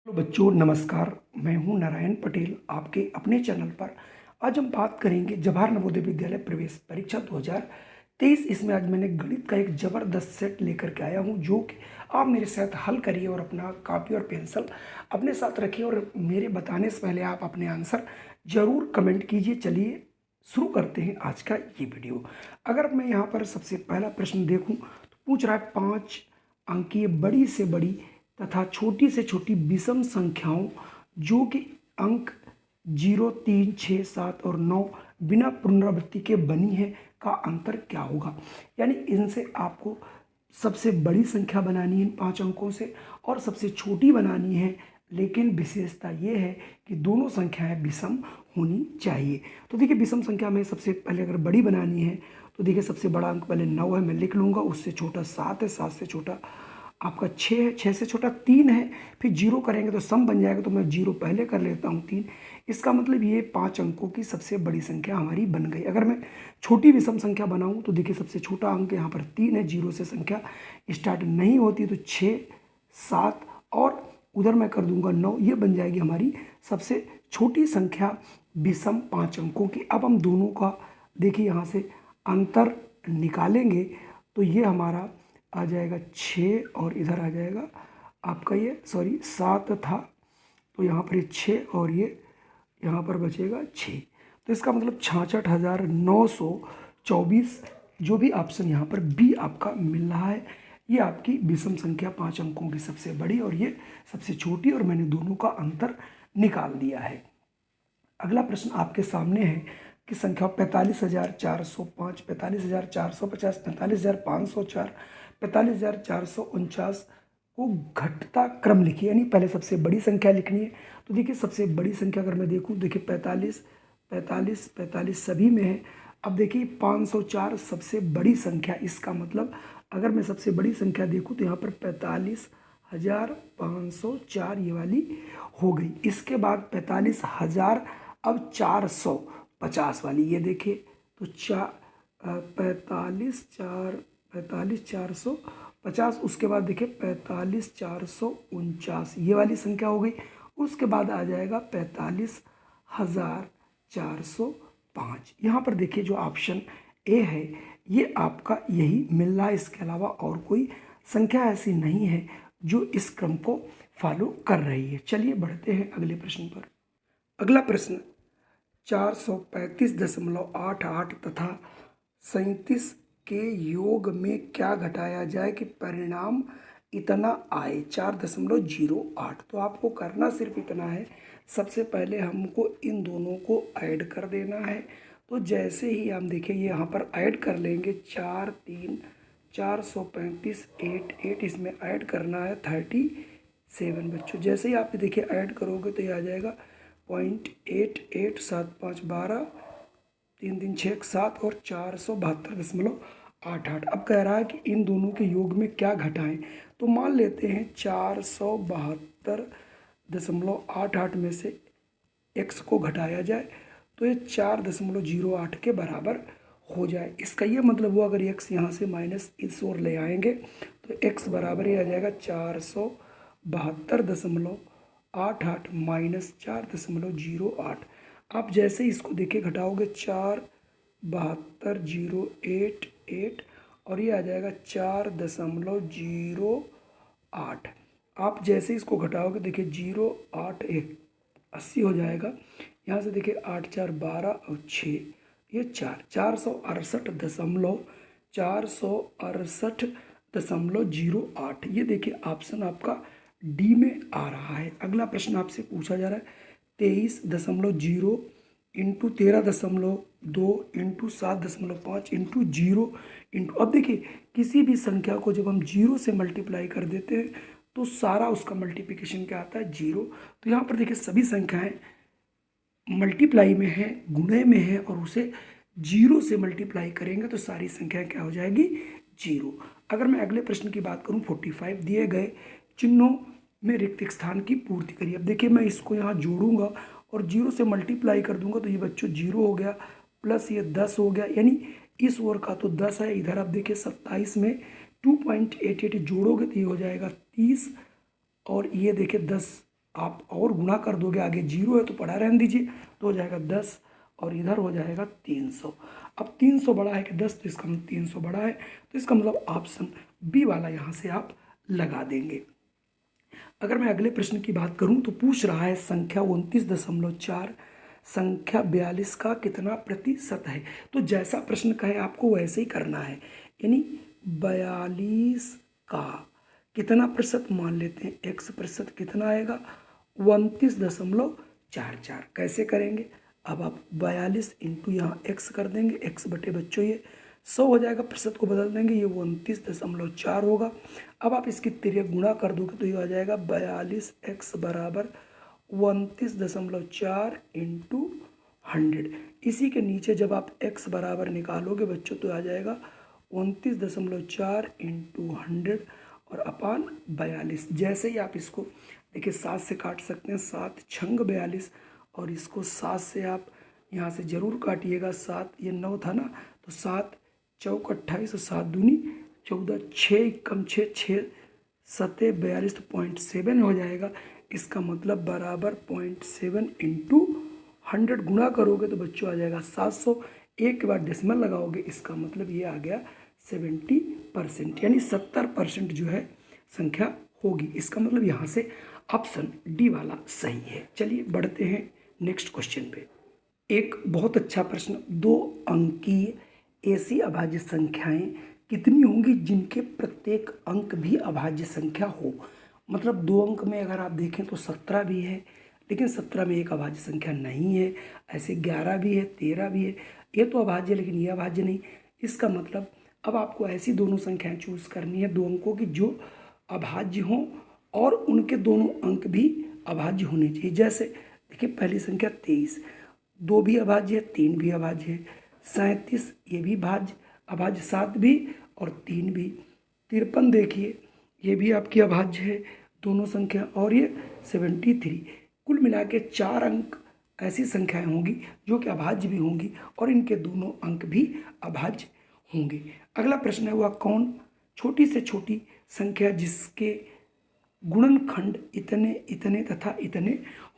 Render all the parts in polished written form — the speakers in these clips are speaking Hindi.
हेलो बच्चों, नमस्कार। मैं हूं नारायण पटेल, आपके अपने चैनल पर। आज हम बात करेंगे जवाहर नवोदय विद्यालय प्रवेश परीक्षा 2023। इसमें आज मैंने गणित का एक ज़बरदस्त सेट लेकर के आया हूं, जो कि आप मेरे साथ हल करिए और अपना कॉपी और पेंसिल अपने साथ रखिए और मेरे बताने से पहले आप अपने आंसर ज़रूर कमेंट कीजिए। चलिए शुरू करते हैं आज का ये वीडियो। अगर मैं यहाँ पर सबसे पहला प्रश्न देखूँ तो पूछ रहा है 5 अंकीय बड़ी से बड़ी तथा छोटी से छोटी विषम संख्याओं जो कि अंक 0, 3, 6, 7 और 9 बिना पुनरावृत्ति के बनी है का अंतर क्या होगा। यानी इनसे आपको सबसे बड़ी संख्या बनानी है इन 5 अंकों से और सबसे छोटी बनानी है, लेकिन विशेषता ये है कि दोनों संख्याएं विषम होनी चाहिए। तो देखिए, विषम संख्या में सबसे पहले अगर बड़ी बनानी है तो देखिए सबसे बड़ा अंक पहले 9 है, मैं लिख लूँगा। उससे छोटा 7 है, 7 से छोटा आपका 6 है, 6 से छोटा 3 है। फिर 0 करेंगे तो सम बन जाएगा, तो मैं 0 पहले कर लेता हूँ 3। इसका मतलब ये 5 अंकों की सबसे बड़ी संख्या हमारी बन गई। अगर मैं छोटी विषम संख्या बनाऊँ तो देखिए सबसे छोटा अंक यहाँ पर 3 है, 0 से संख्या स्टार्ट नहीं होती, तो 6, 7 और उधर मैं कर दूंगा 9। ये बन जाएगी हमारी सबसे छोटी संख्या विषम 5 अंकों की। अब हम दोनों का देखिए यहाँ से अंतर निकालेंगे तो ये हमारा आ जाएगा 6 और इधर आ जाएगा आपका ये 7 था, तो यहाँ पर ये 6 और ये यहाँ पर बचेगा 6। तो इसका मतलब 66,924 जो भी ऑप्शन यहाँ पर बी आपका मिल रहा है। ये आपकी विषम संख्या 5 अंकों की सबसे बड़ी और ये सबसे छोटी, और मैंने दोनों का अंतर निकाल दिया है। अगला प्रश्न आपके सामने है कि संख्या 45,405, 45,450, 45,504, 45,449 को घटता क्रम लिखिए। यानी पहले सबसे बड़ी संख्या लिखनी है। तो देखिए सबसे बड़ी संख्या अगर मैं देखूं, देखिए 45, 45, 45 सभी में है। अब देखिए 504 सबसे बड़ी संख्या, इसका मतलब अगर मैं सबसे बड़ी संख्या देखूं तो यहाँ पर 45,504 ये वाली हो गई। इसके बाद 45,000, अब 450 वाली ये देखिए, तो 45,450। उसके बाद देखिए 45,449 ये वाली संख्या हो गई। उसके बाद आ जाएगा 45,405। यहाँ पर देखिए जो ऑप्शन ए है ये आपका यही मिल रहा है। इसके अलावा और कोई संख्या ऐसी नहीं है जो इस क्रम को फॉलो कर रही है। चलिए बढ़ते हैं अगले प्रश्न पर। अगला प्रश्न 435.88 तथा 37 के योग में क्या घटाया जाए कि परिणाम इतना आए 4.08। तो आपको करना सिर्फ इतना है, सबसे पहले हमको इन दोनों को ऐड कर देना है। तो जैसे ही हम देखिए यहाँ पर ऐड कर लेंगे 4, 3, 435, 8 इसमें ऐड करना है 37 बच्चों। जैसे ही आप देखिए ऐड करोगे तो ये आ जाएगा 0.88, 7, 5, 12, 3, 3, 6, 7 और 472.88। अब कह रहा है कि इन दोनों के योग में क्या घटाएं। तो मान लेते हैं 472.88 में से x को घटाया जाए तो ये 4.08 के बराबर हो जाए। इसका ये मतलब हुआ अगर x यहाँ से माइनस इस ओर ले आएंगे तो x बराबर ही आ जाएगा 472.88 माइनस 4.08। आप जैसे इसको देखिए घटाओगे 472.088 और ये आ जाएगा 4.08। आप जैसे इसको घटाओगे देखिए 081 80 हो जाएगा। यहाँ से देखिए 8, 4, 12 और 6 ये 468.08। ये देखिए ऑप्शन आपका डी में आ रहा है। अगला प्रश्न आपसे पूछा जा रहा है 23.0 इंटू 13.2 इंटू 7.5 इंटू 0 इंटू। अब देखिए किसी भी संख्या को जब हम 0 से मल्टीप्लाई कर देते हैं तो सारा उसका मल्टीप्लिकेशन क्या आता है 0। तो यहाँ पर देखिए सभी संख्याएं मल्टीप्लाई में है, गुणे में है, और उसे 0 से मल्टीप्लाई करेंगे तो सारी संख्या क्या हो जाएगी 0। अगर मैं अगले प्रश्न की बात करूं 45 दिए गए चिन्हों में रिक्त स्थान की पूर्ति करिए। अब देखिए मैं इसको यहाँ जोड़ूंगा और 0 से मल्टीप्लाई कर दूंगा तो ये बच्चों 0 हो गया, प्लस ये 10 हो गया, यानी इस ओर का तो 10 है। इधर आप देखिए 27 में 2.88 जोड़ोगे तो ये हो जाएगा 30, और ये देखिए 10 आप और गुना कर दोगे, आगे 0 है तो पढ़ा रहने दीजिए, तो हो जाएगा 10 और इधर हो जाएगा 300। अब 300 बड़ा है कि 10, तो इसका मतलब 300 बड़ा है, तो इसका मतलब ऑप्शन बी वाला यहाँ से आप लगा देंगे। अगर मैं अगले प्रश्न की बात करूं तो पूछ रहा है संख्या 29.4 संख्या 42 का कितना प्रतिशत है। तो जैसा प्रश्न कहे आपको वैसे ही करना है, यानी 42 का कितना प्रतिशत मान लेते हैं, x प्रतिशत कितना आएगा 29.44। कैसे करेंगे, अब आप 42 इंटू यहाँ x कर देंगे, x बटे बच्चों ये 100 हो जाएगा, प्रतिशत को बदल देंगे, ये 29.4 होगा। अब आप इसकी तिर्यक गुणा कर दोगे तो ये आ जाएगा 42x बराबर 29.4 इंटू 100। इसी के नीचे जब आप x बराबर निकालोगे बच्चों तो आ जाएगा 29.4 इंटू 100 और अपान 42। जैसे ही आप इसको देखिए 7 से काट सकते हैं, 7 छंग 42, और इसको 7 से आप यहाँ से ज़रूर काटिएगा, 7 ये 9 था ना, तो 7 चौक 28 और 7 दूनी 14, 6 कम 6 6 सते 42, तो 0.7 हो जाएगा। इसका मतलब बराबर 0.7 इंटू 100 गुणा करोगे तो बच्चों आ जाएगा 700। एक के बाद डेसिमल लगाओगे, इसका मतलब ये आ गया 70%, यानी 70% जो है संख्या होगी। इसका मतलब यहाँ से ऑप्शन डी वाला सही है। चलिए बढ़ते हैं नेक्स्ट क्वेश्चन पे। एक बहुत अच्छा प्रश्न, 2 अंकीय ऐसी अभाज्य संख्याएं कितनी होंगी जिनके प्रत्येक अंक भी अभाज्य संख्या हो। मतलब 2 अंक में अगर आप देखें तो 17 भी है, लेकिन 17 में एक अभाज्य संख्या नहीं है। ऐसे 11 भी है, 13 भी है, ये तो अभाज्य लेकिन ये अभाज्य नहीं। इसका मतलब अब आपको ऐसी दोनों संख्याएं चूज करनी है 2 अंकों की जो अभाज्य हों और उनके दोनों अंक भी अभाज्य होने चाहिए। जैसे देखिए पहली संख्या 23, 2 भी अभाज्य है, 3 भी अभाज्य है। 37 ये भी अभाज्य, 7 भी और 3 भी। 53 देखिए ये भी आपकी अभाज्य है दोनों संख्या, और ये 73। कुल मिला के 4 अंक ऐसी संख्याएं होंगी जो कि अभाज्य भी होंगी और इनके दोनों अंक भी अभाज्य होंगे। अगला प्रश्न है वह कौन छोटी से छोटी संख्या जिसके गुणनखंड इतने इतने तथा इतने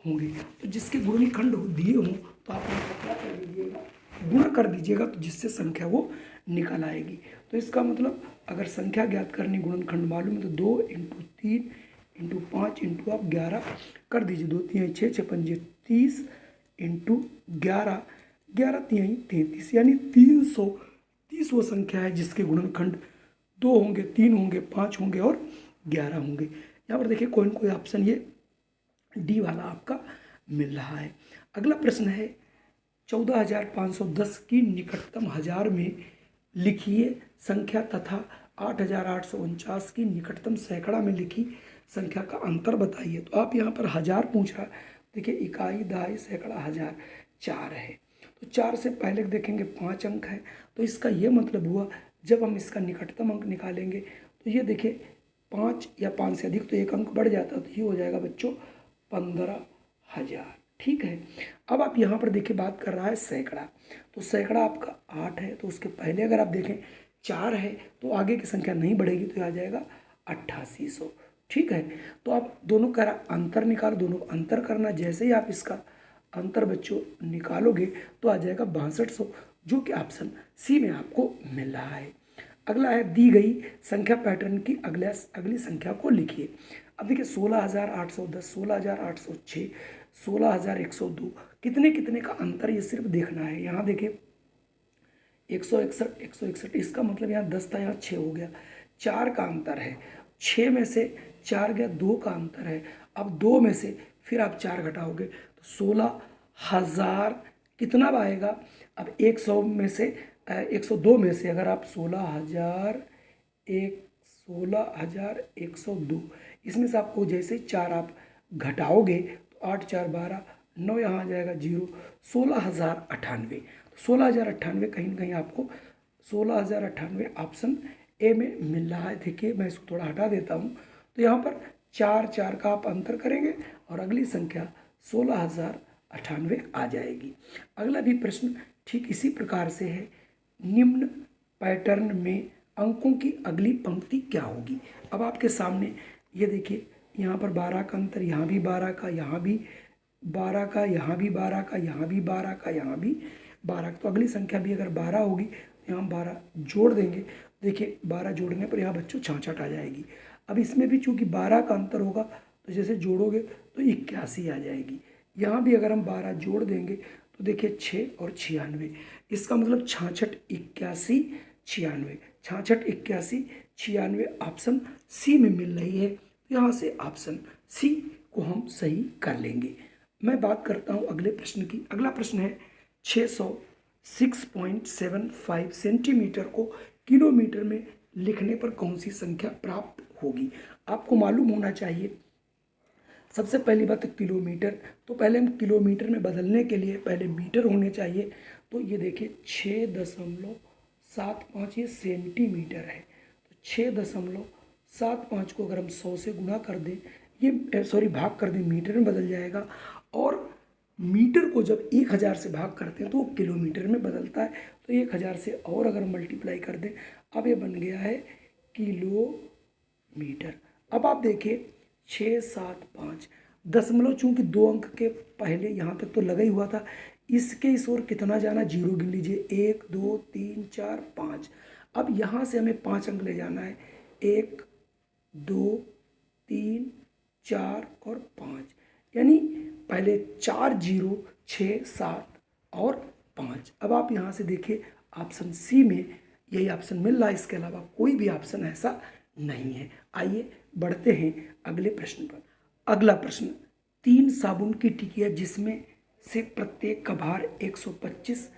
होंगे। तो जिसके गुणनखंड दिए हों तो आप क्या कर दीजिएगा, गुणा कर दीजिएगा, तो जिससे संख्या वो निकल आएगी। तो इसका मतलब अगर संख्या ज्ञात करनी, गुणनखंड मालूम है, तो 2 इंटू 3 इंटू 5 इंटू आप 11 कर दीजिए। 2 3 6 6 5 30 इंटू 11, 11 3 33, यानी 330 वो संख्या है जिसके गुणनखंड 2 होंगे, 3 होंगे, 5 होंगे और 11 होंगे। यहाँ पर देखिए कोई न कोई ऑप्शन ये डी वाला आपका मिल रहा है। अगला प्रश्न है 14,510 की निकटतम हजार में लिखिए संख्या तथा 8,849 की निकटतम सैकड़ा में लिखी संख्या का अंतर बताइए। तो आप यहाँ पर हजार पूछ रहा है, देखिए इकाई, दहाई, सैकड़ा, हजार 4 है, तो 4 से पहले देखेंगे 5 अंक है, तो इसका ये मतलब हुआ जब हम इसका निकटतम अंक निकालेंगे तो ये देखिए 5 या 5 से अधिक तो एक अंक बढ़ जाता है, तो ये हो जाएगा बच्चों 15,000। ठीक है। अब आप यहाँ पर देखिए बात कर रहा है सैकड़ा, तो सैकड़ा आपका 8 है, तो उसके पहले अगर आप देखें 4 है तो आगे की संख्या नहीं बढ़ेगी, तो आ जाएगा 8800। ठीक है। तो आप दोनों का अंतर निकाल, दोनों का अंतर करना, जैसे ही आप इसका अंतर बच्चों निकालोगे तो आ जाएगा 6200, जो कि ऑप्शन सी में आपको मिल रहा है। अगला है दी गई संख्या पैटर्न की अगली संख्या को लिखिए। अब देखिए 16,810, 16,806, 16,102, कितने कितने का अंतर ये सिर्फ देखना है। यहाँ देखिए 161, 161, इसका मतलब यहाँ 10 था, यहाँ 6 हो गया, 4 का अंतर है। 6 में से 4 गया, 2 का अंतर है। अब 2 में से फिर आप 4 घटाओगे तो 16,000 कितना आएगा। अब 100 में से 102 में से अगर आप 16,102 इसमें से आपको जैसे 4 आप घटाओगे तो 8 4 12, 9 यहाँ आ जाएगा 0, 16,098। 16,098 कहीं ना कहीं आपको 16,098 ऑप्शन ए में मिल रहा है। देखिए मैं इसको थोड़ा हटा देता हूँ, तो यहाँ पर 4 4 का आप अंतर करेंगे और अगली संख्या 16,098 आ जाएगी। अगला भी प्रश्न ठीक इसी प्रकार से है, निम्न पैटर्न में अंकों की अगली पंक्ति क्या होगी। अब आपके सामने ये देखिए यहाँ पर 12 का अंतर, यहाँ भी 12 का, यहाँ भी 12 का, यहाँ भी 12 का, यहाँ भी 12 का, यहाँ भी 12 का। तो अगली संख्या भी अगर 12 होगी तो यहाँ हम 12 जोड़ देंगे। देखिए 12 जोड़ने पर यहाँ बच्चों 66 आ जाएगी। अब इसमें भी चूंकि 12 का अंतर होगा तो जैसे जोड़ोगे तो 81 आ जाएगी। यहाँ भी अगर हम 12 जोड़ देंगे तो देखिए 6 और 96, इसका मतलब 66, 81, 96, 66, 81, 96 ऑप्शन सी में मिल रही है। तो यहाँ से ऑप्शन सी को हम सही कर लेंगे। मैं बात करता हूँ अगले प्रश्न की। अगला प्रश्न है 606.75 सेंटीमीटर को किलोमीटर में लिखने पर कौन सी संख्या प्राप्त होगी। आपको मालूम होना चाहिए सबसे पहली बात किलोमीटर, तो पहले हम किलोमीटर में बदलने के लिए पहले मीटर होने चाहिए। तो ये देखिए 6.75 ये सेंटीमीटर है। तो 6.75 को अगर हम 100 से गुणा कर दें, ये सॉरी भाग कर दें, मीटर में बदल जाएगा। और मीटर को जब 1000 से भाग करते हैं तो वो किलोमीटर में बदलता है। तो 1000 से और अगर मल्टीप्लाई कर दें, अब ये बन गया है किलोमीटर। अब आप देखिए 675 दशमलव, चूंकि 2 अंक के पहले यहाँ तक तो लगा ही हुआ था, इसके इस ओर कितना जाना, जीरो गिन लीजिए, 1 2 3 4 5। अब यहाँ से हमें 5 अंक ले जाना है, 1 2 3 4 और 5, यानी पहले 4 0 6 7 और 5। अब आप यहाँ से देखिए ऑप्शन सी में यही ऑप्शन मिल रहा है, इसके अलावा कोई भी ऑप्शन ऐसा नहीं है। आइए बढ़ते हैं अगले प्रश्न पर। अगला प्रश्न, 3 साबुन की टिकिया जिसमें से प्रत्येक का भार 125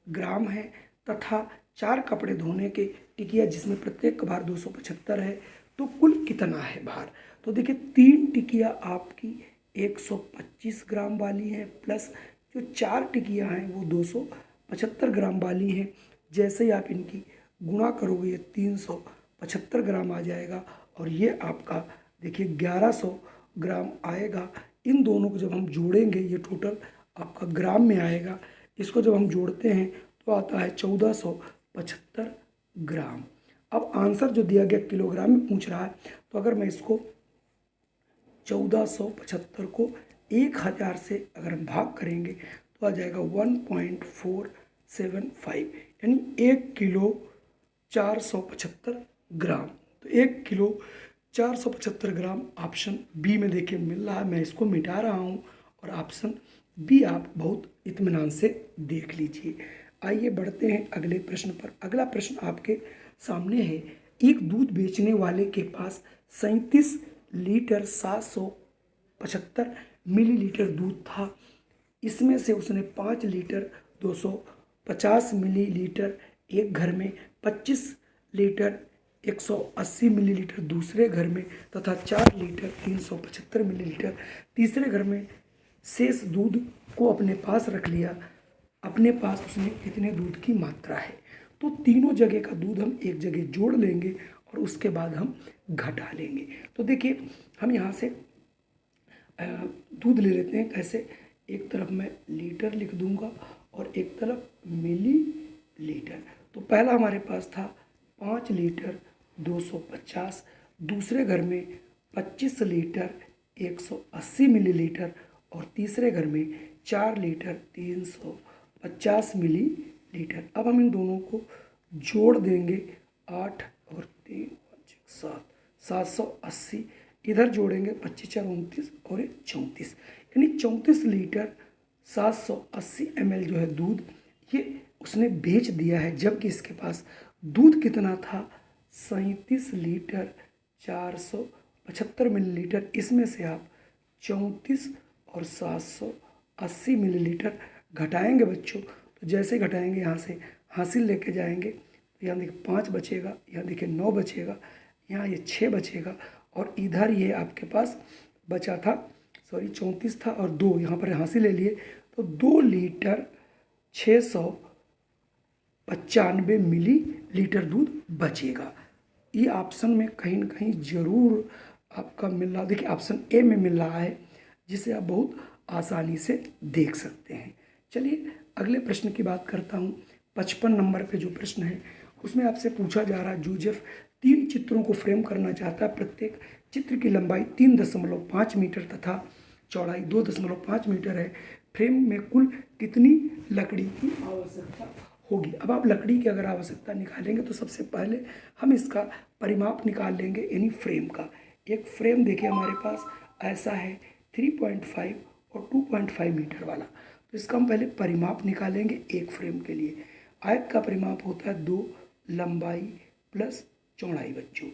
ग्राम है तथा 4 कपड़े धोने के टिकिया जिसमें प्रत्येक का भार 275 है, तो कुल कितना है भार। तो देखिए 3 टिकिया आपकी 125 ग्राम वाली है, प्लस जो 4 टिकिया हैं वो 275 ग्राम वाली हैं। जैसे ही आप इनकी गुणा करोगे ये 375 ग्राम आ जाएगा, और ये आपका देखिए 1100 ग्राम आएगा। इन दोनों को जब हम जोड़ेंगे ये टोटल आपका ग्राम में आएगा। इसको जब हम जोड़ते हैं तो आता है 1475 ग्राम। अब आंसर जो दिया गया किलोग्राम में पूछ रहा है, तो अगर मैं इसको 1475 को 1000 से अगर हम भाग करेंगे तो आ जाएगा 1.475, यानी 1 किलो 475 ग्राम। तो 1 किलो 475 ग्राम ऑप्शन बी में देखिए मिल रहा है। मैं इसको मिटा रहा हूँ और ऑप्शन बी आप बहुत इत्मीनान से देख लीजिए। आइए बढ़ते हैं अगले प्रश्न पर। अगला प्रश्न आपके सामने है, एक दूध बेचने वाले के पास 37 लीटर 775 मिलीलीटर दूध था। इसमें से उसने 5 लीटर 250 मिलीलीटर एक घर में, 25 लीटर 180 मिलीलीटर दूसरे घर में तथा 4 लीटर 375 मिलीलीटर तीसरे घर में शेष दूध को अपने पास रख लिया। अपने पास उसमें कितने दूध की मात्रा है। तो तीनों जगह का दूध हम एक जगह जोड़ लेंगे और उसके बाद हम घटा लेंगे। तो देखिए हम यहाँ से दूध ले लेते हैं। कैसे, एक तरफ मैं लीटर लिख दूंगा और एक तरफ मिली लीटर। तो पहला हमारे पास था 5 लीटर 250, दूसरे घर में 25 लीटर 180 मिलीलीटर और तीसरे घर में 4 लीटर 350 मिलीलीटर। अब हम इन दोनों को जोड़ देंगे, 8 और 3 7 780, इधर जोड़ेंगे 25 4 29 और 34, यानी 34 लीटर 780 ml जो है दूध ये उसने बेच दिया है। जबकि इसके पास दूध कितना था, 37 लीटर 475 मिलीलीटर। इसमें से आप 34 और 780 मिलीलीटर घटाएंगे बच्चों। तो जैसे घटाएंगे यहाँ से हासिल लेके जाएंगे तो यहाँ देखिए 5 बचेगा, यहाँ देखिए 9 बचेगा, यहाँ ये 6 बचेगा और इधर ये आपके पास बचा था, सॉरी 34 था और 2 यहाँ पर हासिल ले लिए, तो 2 लीटर 695 मिलीलीटर दूध बचेगा। ये ऑप्शन में कहीं ना कहीं ज़रूर आपका मिल रहा, देखिए ऑप्शन ए में मिल रहा है, जिसे आप बहुत आसानी से देख सकते हैं। चलिए अगले प्रश्न की बात करता हूँ। 55 नंबर पे जो प्रश्न है उसमें आपसे पूछा जा रहा है, जोसेफ 3 चित्रों को फ्रेम करना चाहता है, प्रत्येक चित्र की लंबाई 3.5 मीटर तथा चौड़ाई 2.5 मीटर है। फ्रेम में कुल कितनी लकड़ी की आवश्यकता होगी। अब आप लकड़ी की अगर आवश्यकता निकालेंगे तो सबसे पहले हम इसका परिमाप निकाल लेंगे, यानी फ्रेम का। एक फ्रेम देखिए हमारे पास ऐसा है 3.5 और 2.5 मीटर वाला। तो इसका हम पहले परिमाप निकालेंगे एक फ्रेम के लिए। आयत का परिमाप होता है 2 लंबाई प्लस चौड़ाई बच्चों।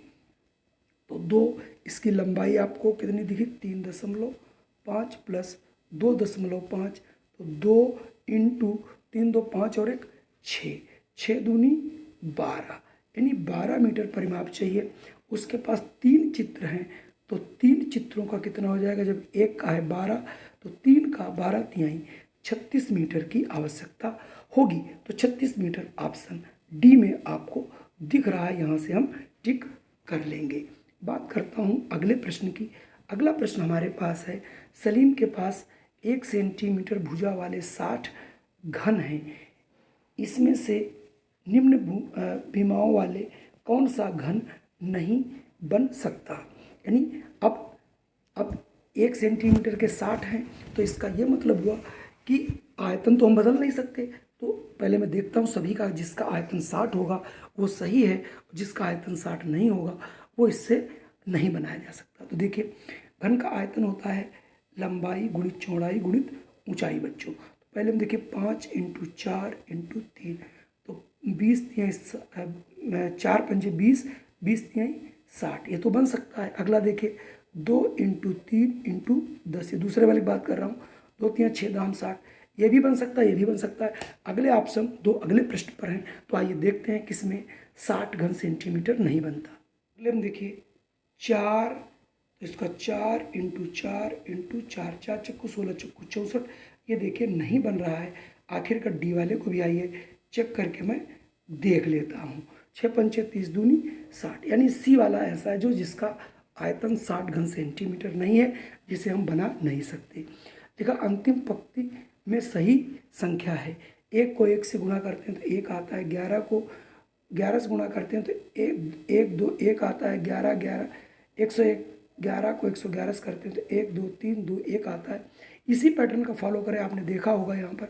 तो 2, इसकी लंबाई आपको कितनी दिखी 3.5 प्लस 2.5, तो 2 इंटू 3 2 5 और 1 6, 6 दूनी 12, यानी 12 मीटर परिमाप चाहिए। उसके पास 3 चित्र हैं, तो 3 चित्रों का कितना हो जाएगा, जब एक का है 12 तो 3 का 12 तिहाई 36 मीटर की आवश्यकता होगी। तो 36 मीटर ऑप्शन डी में आपको दिख रहा है, यहाँ से हम टिक कर लेंगे। बात करता हूँ अगले प्रश्न की। अगला प्रश्न हमारे पास है, सलीम के पास 1 सेंटीमीटर भुजा वाले 60 घन हैं, इसमें से निम्न भीमाओं वाले कौन सा घन नहीं बन सकता। यानी अब 1 सेंटीमीटर के 60 हैं, तो इसका ये मतलब हुआ कि आयतन तो हम बदल नहीं सकते। तो पहले मैं देखता हूँ सभी का, जिसका आयतन 60 होगा वो सही है, जिसका आयतन 60 नहीं होगा वो इससे नहीं बनाया जा सकता। तो देखिए घन का आयतन होता है लंबाई गुणित चौड़ाई गुणित ऊंचाई बच्चों। तो पहले हम देखिए 5 × 4 × 3, तो 20 तिहाई 4 पंजे 20, 20 तिहाई 60, ये तो बन सकता है। अगला देखिए 2 × 3 × 10, ये दूसरे वाली बात कर रहा हूँ, 2 तिहाई 6 दाम 60, ये भी बन सकता है, ये भी बन सकता है। अगले ऑप्शन 2 अगले प्रश्न पर हैं, तो आइए देखते हैं किसमें 60 घन सेंटीमीटर नहीं बनता। अगले हम देखिए 4, तो इसका 4 × 4 × 4, 4 चक्कू 16 चक्कू 64, ये देखिए नहीं बन रहा है। आखिरकार डी वाले को भी आइए चेक करके मैं देख लेता हूँ। 6 पंचे 30 दूनी 60, यानी सी वाला ऐसा है जो जिसका आयतन 60 घन सेंटीमीटर नहीं है, जिसे हम बना नहीं सकते। देखा अंतिम पंक्ति में सही संख्या है। 1 को 1 से गुणा करते हैं तो 1 आता है, 11 को 11 से गुणा करते हैं तो 1 2 1 आता है, 11 11 101, 11 को 111 से करते हैं तो 1 2 3 2 1 आता है। इसी पैटर्न का फॉलो करें, आपने देखा होगा यहाँ पर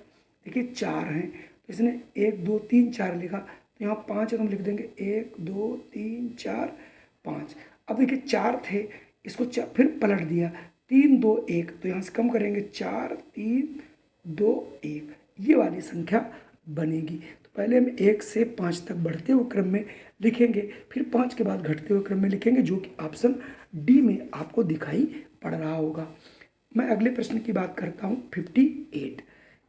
देखिए 4 हैं, तो इसने 1 2 3 4 लिखा, तो यहाँ 5 है तो हम लिख देंगे 1 2 3 4 5। अब देखिए 4 थे, इसको फिर पलट दिया 3 2 1, तो यहाँ से कम करेंगे 4 3 2 1, ये वाली संख्या बनेगी। तो पहले हम 1 से 5 तक बढ़ते हुए क्रम में लिखेंगे, फिर 5 के बाद घटते हुए क्रम में लिखेंगे, जो कि ऑप्शन डी में आपको दिखाई पड़ रहा होगा। मैं अगले प्रश्न की बात करता हूँ 58।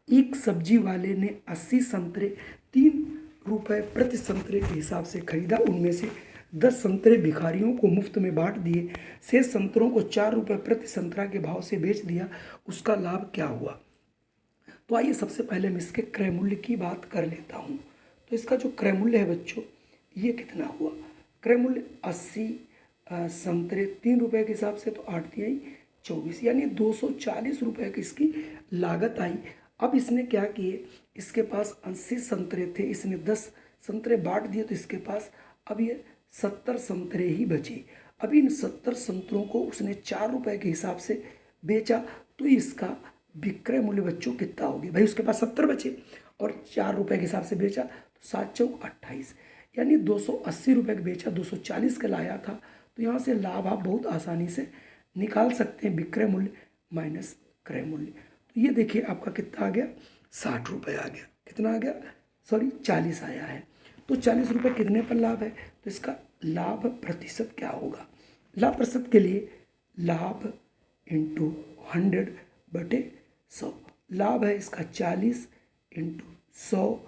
एक सब्जी वाले ने 80 संतरे 3 रुपये प्रति संतरे के हिसाब से खरीदा, उनमें से 10 संतरे भिखारियों को मुफ्त में बांट दिए, शेष संतरों को 4 रुपये प्रति संतरा के भाव से बेच दिया, उसका लाभ क्या हुआ। तो आइए सबसे पहले मैं इसके क्रय मूल्य की बात कर लेता हूँ। तो इसका जो क्रय मूल्य है बच्चों, ये कितना हुआ, क्रय मूल्य 80 संतरे 3 रुपये के हिसाब से, तो 8 तिहाई 24, यानी 240 रुपये की इसकी लागत आई। अब इसने क्या किए, इसके पास 80 संतरे थे, इसने 10 संतरे बांट दिए, तो इसके पास अब ये 70 संतरे ही बचे। अब इन 70 संतरों को उसने 4 रुपये के हिसाब से बेचा, तो इसका विक्रय मूल्य बच्चों कितना हो गया। भाई उसके पास 70 बचे और 4 रुपये के हिसाब से बेचा, तो 7 चौक 28, यानी 280 रुपये का बेचा, 240 का लाया था। तो यहाँ से लाभ आप बहुत आसानी से निकाल सकते हैं, विक्रय मूल्य माइनस क्रय मूल्य। तो ये देखिए आपका कितना आ गया, 60 रुपये आ गया। कितना आ गया, सॉरी 40 आया है। तो 40 रुपये कितने पर लाभ है, तो इसका लाभ प्रतिशत क्या होगा। लाभ प्रतिशत के लिए लाभ इंटू 100/100, लाभ है इसका 40 इंटू 100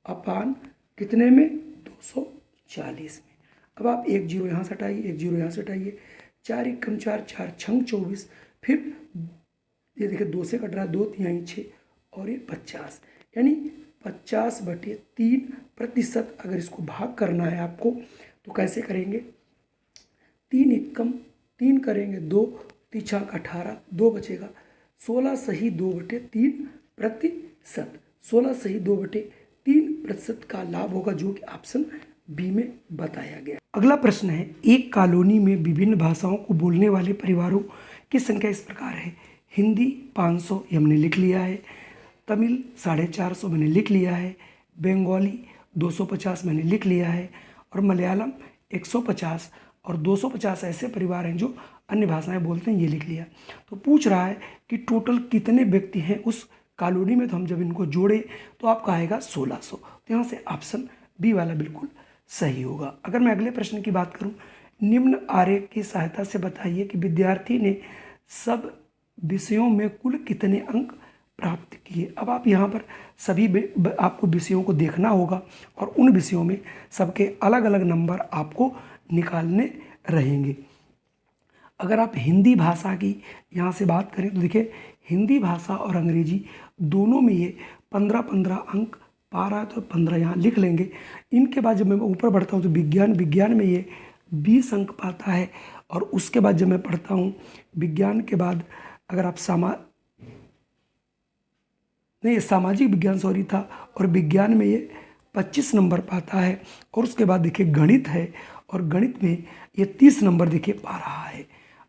अपान कितने में, 240 में। अब आप 1 जीरो यहाँ से हटाइए, 1 जीरो यहाँ से हटाइए, 4 एकम 4 4 छंग 24, फिर ये देखिए 2 से कट रहा है, 2 तिहाई 6 और ये 50, यानी 50/3%। अगर इसको भाग करना है आपको तो कैसे करेंगे, 3 एकम 3 करेंगे, 2 तिछाक 18, 2 बचेगा, 16 सही 2/3%, 16 सही 2/3% का लाभ होगा, जो कि ऑप्शन बी में बताया गया। अगला प्रश्न है, एक कॉलोनी में विभिन्न भाषाओं को बोलने वाले परिवारों की संख्या इस प्रकार है। हिंदी 500, ये हमने लिख लिया है। तमिल 450 मैंने लिख लिया है। बंगाली 250 मैंने लिख लिया है। और मलयालम 150 और 250 ऐसे परिवार हैं जो अन्य भाषाएं बोलते हैं, ये लिख लिया। तो पूछ रहा है कि टोटल कितने व्यक्ति हैं उस कॉलोनी में, तो हम जब इनको जोड़े तो आपका आएगा 1600। तो यहाँ से ऑप्शन बी वाला बिल्कुल सही होगा। अगर मैं अगले प्रश्न की बात करूँ, निम्न आरेख की सहायता से बताइए कि विद्यार्थी ने सब विषयों में कुल कितने अंक प्राप्त किए। अब आप यहाँ पर सभी आपको विषयों को देखना होगा और उन विषयों में सबके अलग अलग नंबर आपको निकालने रहेंगे। अगर आप हिंदी भाषा की यहाँ से बात करें तो देखिए, हिंदी भाषा और अंग्रेजी दोनों में ये 15-15 अंक पा रहा है, तो 15 यहाँ लिख लेंगे। इनके बाद जब मैं ऊपर बढ़ता हूँ तो विज्ञान में ये 20 अंक पाता है। और उसके बाद जब मैं पढ़ता हूँ विज्ञान के बाद, अगर आप सामाजिक विज्ञान था, और विज्ञान में ये 25 नंबर पाता है। और उसके बाद देखिए गणित है, और गणित में ये 30 नंबर देखिए पा रहा है।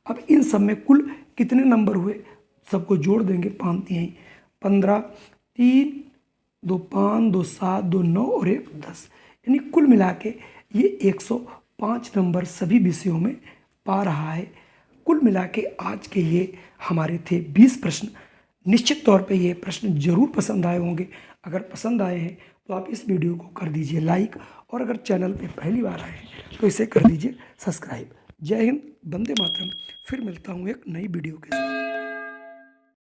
अब इन सब में कुल कितने नंबर हुए, सबको जोड़ देंगे। 5 3 15, 3 2 5 2 7 2 9 और 1 10, यानी कुल मिला के ये 105 नंबर सभी विषयों में पा रहा है। कुल मिला के आज के ये हमारे थे 20 प्रश्न। निश्चित तौर पे ये प्रश्न जरूर पसंद आए होंगे। अगर पसंद आए हैं तो आप इस वीडियो को कर दीजिए लाइक, और अगर चैनल पे पहली बार आए हैं तो इसे कर दीजिए सब्सक्राइब। जय हिंद, वंदे मातरम। फिर मिलता हूँ एक नई वीडियो के साथ।